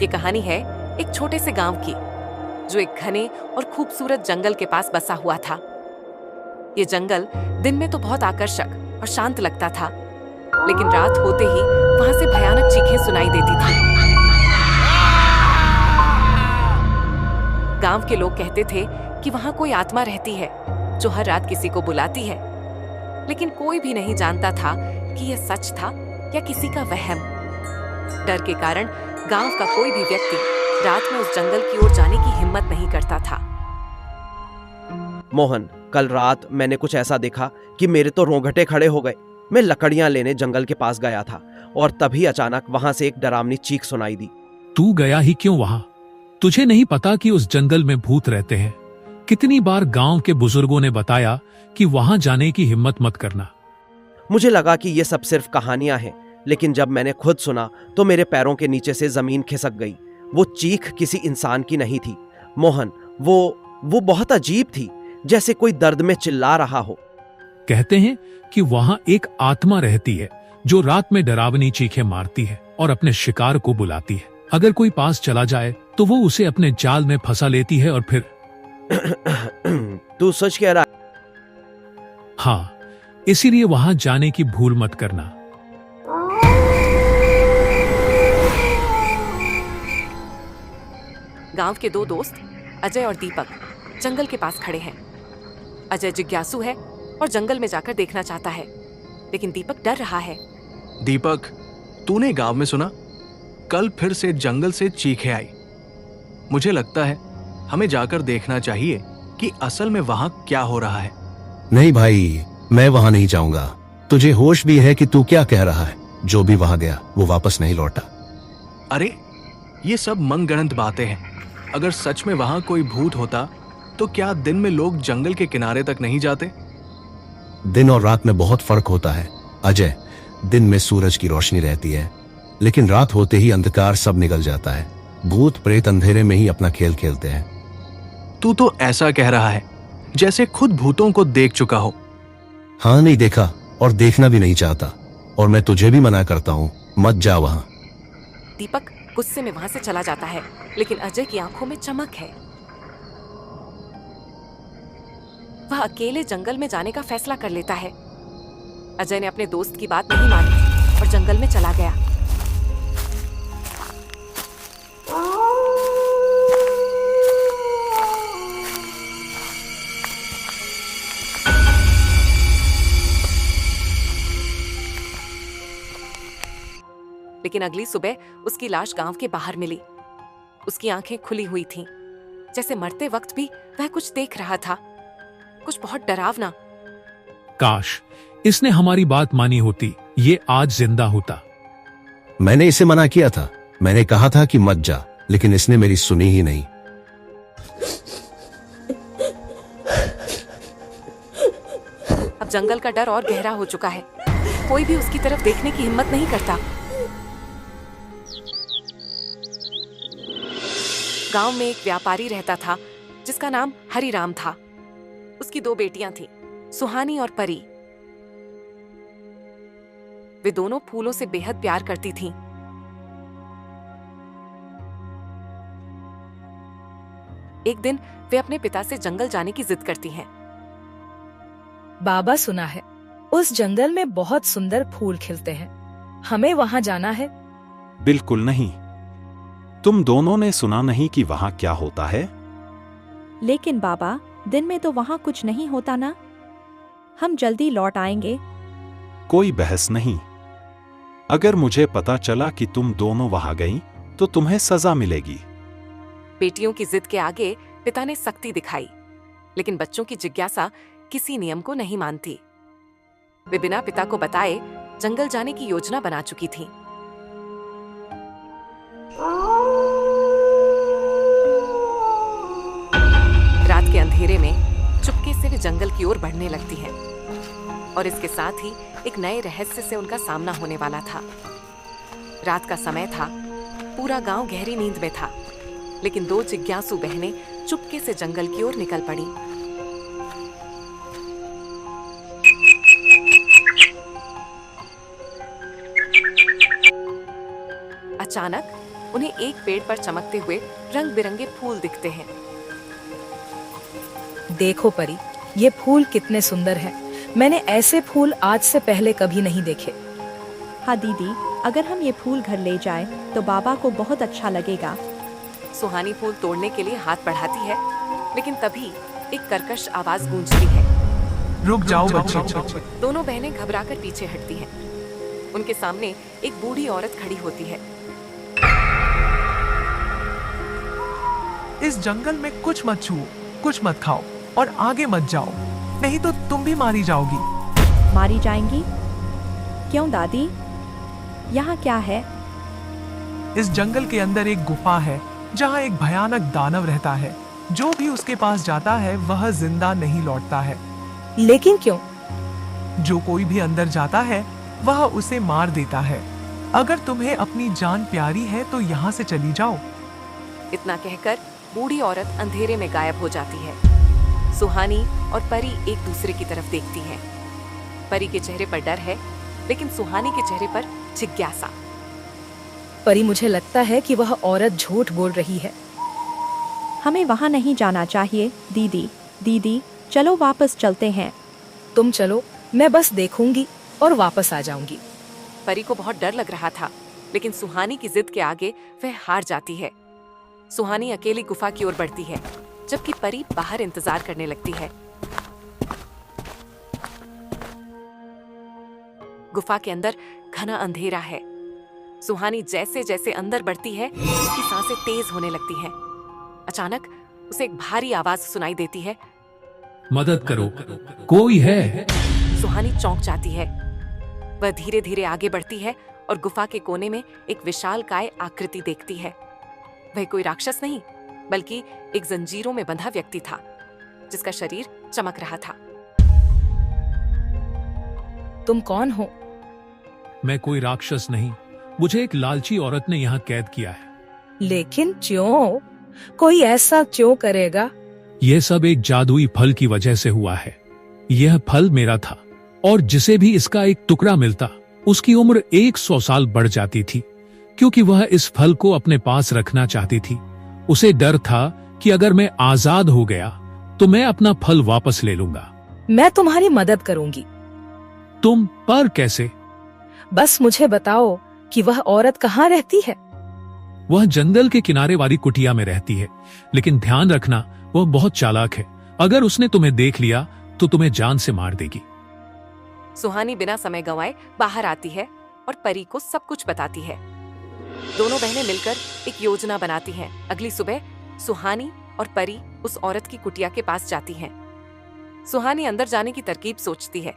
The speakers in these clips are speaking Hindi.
ये कहानी है एक छोटे से गांव की, जो एक घने और खूबसूरत जंगल के पास बसा हुआ था। ये जंगल दिन में तो बहुत आकर्षक और शांत लगता था, लेकिन रात होते ही वहां से भयानक चीखें सुनाई देती थी। गांव के लोग कहते थे कि वहां कोई आत्मा रहती है जो हर रात किसी को बुलाती है, लेकिन कोई भी नहीं जानता था कि यह सच था या किसी का वहम। डर के कारण गांव का कोई भी व्यक्ति रात में उस जंगल की ओर जाने की हिम्मत नहीं करता था। मोहन, कल रात मैंने कुछ ऐसा देखा कि मेरे तो रोंगटे खड़े हो गए। मैं लकड़ियां लेने जंगल के पास गया था और तभी अचानक वहां से एक डरावनी चीख सुनाई दी। तू गया ही क्यों वहां? तुझे नहीं पता कि उस जंगल में भूत रहते हैं? कितनी बार गांव के बुजुर्गों ने बताया कि वहां जाने की हिम्मत मत करना। मुझे लगा कि ये सब सिर्फ कहानियां हैं, लेकिन जब मैंने खुद सुना तो मेरे पैरों के नीचे से जमीन खिसक गई। वो चीख किसी इंसान की नहीं थी मोहन, वो बहुत अजीब थी, जैसे कोई दर्द में चिल्ला रहा हो। कहते हैं कि वहां एक आत्मा रहती है जो रात में डरावनी चीखें मारती है और अपने शिकार को बुलाती है। अगर कोई पास चला जाए तो वो उसे अपने जाल में फंसा लेती है और फिर तू सच कह रहा है? हाँ, इसीलिए वहां जाने की भूल मत करना। गांव के दो दोस्त अजय और दीपक जंगल के पास खड़े हैं। अजय जिज्ञासु है और जंगल में जाकर देखना चाहता है, लेकिन दीपक डर रहा है। दीपक, तूने गांव में सुना? कल फिर से जंगल से चीखें आई। मुझे लगता है हमें जाकर देखना चाहिए कि असल में वहां क्या हो रहा है। नहीं भाई, मैं वहां नहीं जाऊंगा। तुझे होश भी है कि तू क्या कह रहा है? जो भी वहां गया वो वापस नहीं लौटा। अरे, ये सब मनगढ़ंत बातें हैं। अगर सच में वहां कोई भूत होता तो क्या दिन में लोग जंगल के किनारे तक नहीं जाते? दिन और रात में बहुत फर्क होता है अजय। दिन में सूरज की रोशनी रहती है, लेकिन रात होते ही अंधकार सब निकल जाता है। भूत प्रेत अंधेरे में ही अपना खेल खेलते हैं। तू तो ऐसा कह रहा है जैसे खुद भूतों को देख चुका हो। हाँ, नहीं देखा और देखना भी नहीं चाहता, और मैं तुझे भी मना करता हूँ, मत जा वहां। दीपक गुस्से में वहां से चला जाता है, लेकिन अजय की आंखों में चमक है। वह अकेले जंगल में जाने का फैसला कर लेता है। अजय ने अपने दोस्त की बात नहीं मानी और जंगल में चला गया। लेकिन अगली सुबह उसकी लाश गांव के बाहर मिली। उसकी आंखें खुली हुई थीं, जैसे मरते वक्त भी वह कुछ देख रहा था, कुछ बहुत डरावना। काश इसने हमारी बात मानी होती, ये आज जिंदा होता। मैंने इसे मना किया था। मैंने कहा था कि मत जा, लेकिन इसने मेरी सुनी ही नहीं। अब जंगल का डर और गहरा हो चुका है। कोई भी उसकी तरफ देखने की हिम्मत नहीं करता। गांव में एक व्यापारी रहता था जिसका नाम हरिराम था। उसकी दो बेटियां थीं, सुहानी और परी। वे दोनों फूलों से बेहद प्यार करती थीं। एक दिन वे अपने पिता से जंगल जाने की जिद करती हैं। बाबा, सुना है उस जंगल में बहुत सुंदर फूल खिलते हैं, हमें वहां जाना है। बिल्कुल नहीं। तुम दोनों ने सुना नहीं कि वहां क्या होता है? लेकिन बाबा, दिन में तो वहां कुछ नहीं होता ना। हम जल्दी लौट आएंगे। कोई बहस नहीं। अगर मुझे पता चला कि तुम दोनों वहां गईं, तो तुम्हें सजा मिलेगी। बेटियों की जिद के आगे पिता ने सख्ती दिखाई, लेकिन बच्चों की जिज्ञासा किसी नियम को नहीं मानती। वे बिना पिता को बताए जंगल जाने की योजना बना चुकी थीं। रात के अंधेरे में चुपके से वे जंगल की ओर बढ़ने लगती हैं, और इसके साथ ही एक नए रहस्य से उनका सामना होने वाला था। रात का समय था, पूरा गांव गहरी नींद में था, लेकिन दो जिज्ञासु बहनें चुपके से जंगल की ओर निकल पड़ी। अचानक उन्हें एक पेड़ पर चमकते हुए रंग बिरंगे फूल दिखते हैं। देखो परी, ये फूल कितने सुंदर हैं। मैंने ऐसे फूल आज से पहले कभी नहीं देखे। हाँ दीदी, अगर हम ये फूल घर ले जाएं तो बाबा को बहुत अच्छा लगेगा। सुहानी फूल तोड़ने के लिए हाथ बढ़ाती है, लेकिन तभी एक कर्कश आवाज गूंजती है। रुक जाओ बच्चों। दोनों बहनें घबराकर पीछे हटती हैं। उनके सामने एक बूढ़ी औरत खड़ी होती है। इस जंगल में कुछ मत छुओ, कुछ मत खाओ और आगे मत जाओ, नहीं तो तुम भी मारी जाओगी। मारी जाएंगी? क्यों दादी, यहाँ क्या है? इस जंगल के अंदर एक गुफा है जहाँ एक भयानक दानव रहता है। जो भी उसके पास जाता है वह जिंदा नहीं लौटता है। लेकिन क्यों? जो कोई भी अंदर जाता है वह उसे मार देता है। अगर तुम्हें अपनी जान प्यारी है तो यहाँ से चली जाओ। इतना कहकर बूढ़ी औरत अंधेरे में गायब हो जाती है। सुहानी और परी एक दूसरे की तरफ देखती हैं। परी के चेहरे पर डर है, लेकिन सुहानी के चेहरे पर जिज्ञासा। परी, मुझे लगता है कि वह औरत झूठ बोल रही है। हमें वहाँ नहीं जाना चाहिए दीदी। दीदी चलो वापस चलते हैं। तुम चलो, मैं बस देखूंगी और वापस आ जाऊंगी। परी को बहुत डर लग रहा था, लेकिन सुहानी की जिद के आगे वह हार जाती है। सुहानी अकेली गुफा की ओर बढ़ती है, जबकि परी बाहर इंतजार करने लगती है। गुफा के अंदर घना अंधेरा है। सुहानी जैसे जैसे अंदर बढ़ती है, उसकी सांसें तेज होने लगती हैं। अचानक उसे एक भारी आवाज सुनाई देती है। मदद करो, कोई है। सुहानी चौंक जाती है। वह धीरे धीरे आगे बढ़ती है और गुफा के कोने में एक विशालकाय आकृति देखती है। वह कोई राक्षस नहीं, बल्कि एक जंजीरों में बंधा व्यक्ति था, जिसका शरीर चमक रहा था। तुम कौन हो? मैं कोई राक्षस नहीं, मुझे एक लालची औरत ने यहाँ कैद किया है। लेकिन क्यों? कोई ऐसा क्यों करेगा? यह सब एक जादुई फल की वजह से हुआ है। यह फल मेरा था, और जिसे भी इसका एक टुकड़ा मिलता, उसकी उम्र 100 साल बढ़ जाती थी, क्योंकि वह इस फल को अपने पास रखना चाहती थी। उसे डर था कि अगर मैं आजाद हो गया तो मैं अपना फल वापस ले लूंगा। मैं तुम्हारी मदद करूंगी। तुम पर कैसे? बस मुझे बताओ कि वह औरत कहाँ रहती है। वह जंगल के किनारे वाली कुटिया में रहती है, लेकिन ध्यान रखना, वह बहुत चालाक है। अगर उसने तुम्हें देख लिया तो तुम्हें जान से मार देगी। सुहानी बिना समय गंवाए बाहर आती है और परी को सब कुछ बताती है। दोनों बहनें मिलकर एक योजना बनाती हैं। अगली सुबह सुहानी और परी उस औरत की कुटिया के पास जाती हैं। सुहानी अंदर जाने की तरकीब सोचती है।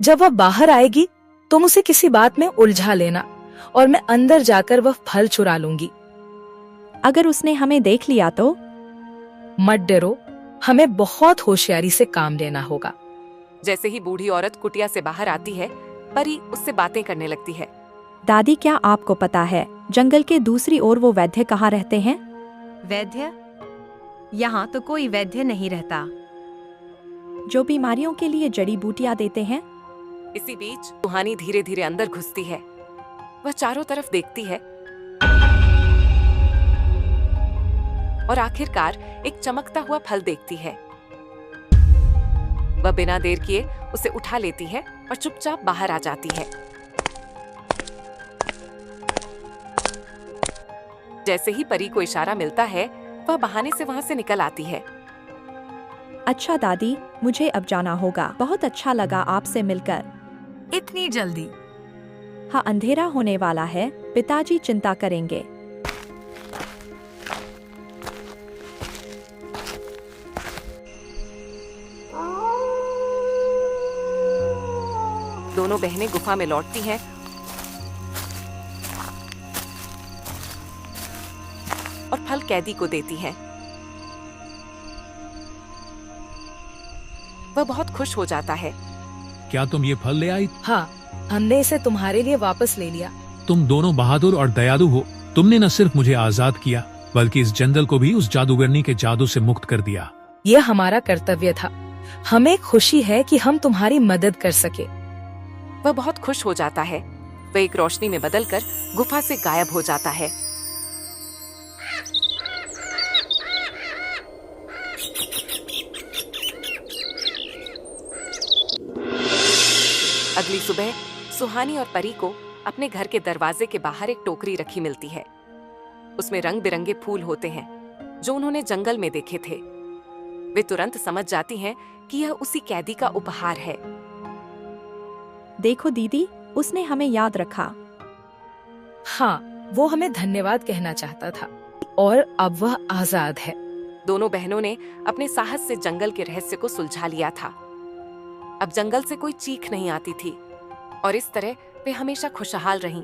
जब वह बाहर आएगी तुम उसे किसी बात में उलझा लेना, और मैं अंदर जाकर वह फल चुरा लूंगी। अगर उसने हमें देख लिया तो? मत डरो, हमें बहुत होशियारी से काम लेना होगा। जैसे ही बूढ़ी औरत कुटिया से बाहर आती है, परी उससे बातें करने लगती है। दादी, क्या आपको पता है जंगल के दूसरी ओर वो वैद्य कहाँ रहते हैं? वैद्य? यहाँ तो कोई वैद्य नहीं रहता। जो बीमारियों के लिए जड़ी बूटियां देते हैं। इसी बीच सुहानी धीरे धीरे अंदर घुसती है। वह चारों तरफ देखती है और आखिरकार एक चमकता हुआ फल देखती है। वह बिना देर किए उसे उठा लेती है और चुपचाप बाहर आ जाती है। जैसे ही परी को इशारा मिलता है, वह बहाने से वहां से निकल आती है। अच्छा दादी, मुझे अब जाना होगा। बहुत अच्छा लगा आपसे मिलकर। इतनी जल्दी? हाँ, अंधेरा होने वाला है, पिताजी चिंता करेंगे। दोनों बहनें गुफा में लौटती हैं और फल कैदी को देती हैं। वह बहुत खुश हो जाता है। क्या तुम ये फल ले आई? हाँ, हमने इसे तुम्हारे लिए वापस ले लिया। तुम दोनों बहादुर और दयालु हो। तुमने न सिर्फ मुझे आजाद किया, बल्कि इस जंगल को भी उस जादूगरनी के जादू से मुक्त कर दिया। ये हमारा कर्तव्य था। हमें खुशी है कि हम तुम्हारी मदद कर सके। वह बहुत खुश हो जाता है। वह एक रोशनी में बदलकर गुफा से गायब हो जाता है। अगली सुबह सुहानी और परी को अपने घर के दरवाजे के बाहर एक टोकरी रखी मिलती है। उसमें रंग बिरंगे फूल होते हैं जो उन्होंने जंगल में देखे थे। वे तुरंत समझ जाती हैं कि यह उसी कैदी का उपहार है। देखो दीदी, उसने हमें याद रखा। हाँ, वो हमें धन्यवाद कहना चाहता था और अब वह आजाद है। दोनों बहनों ने अपने साहस से जंगल के रहस्य को सुलझा लिया था। अब जंगल से कोई चीख नहीं आती थी और इस तरह वे हमेशा खुशहाल रहीं।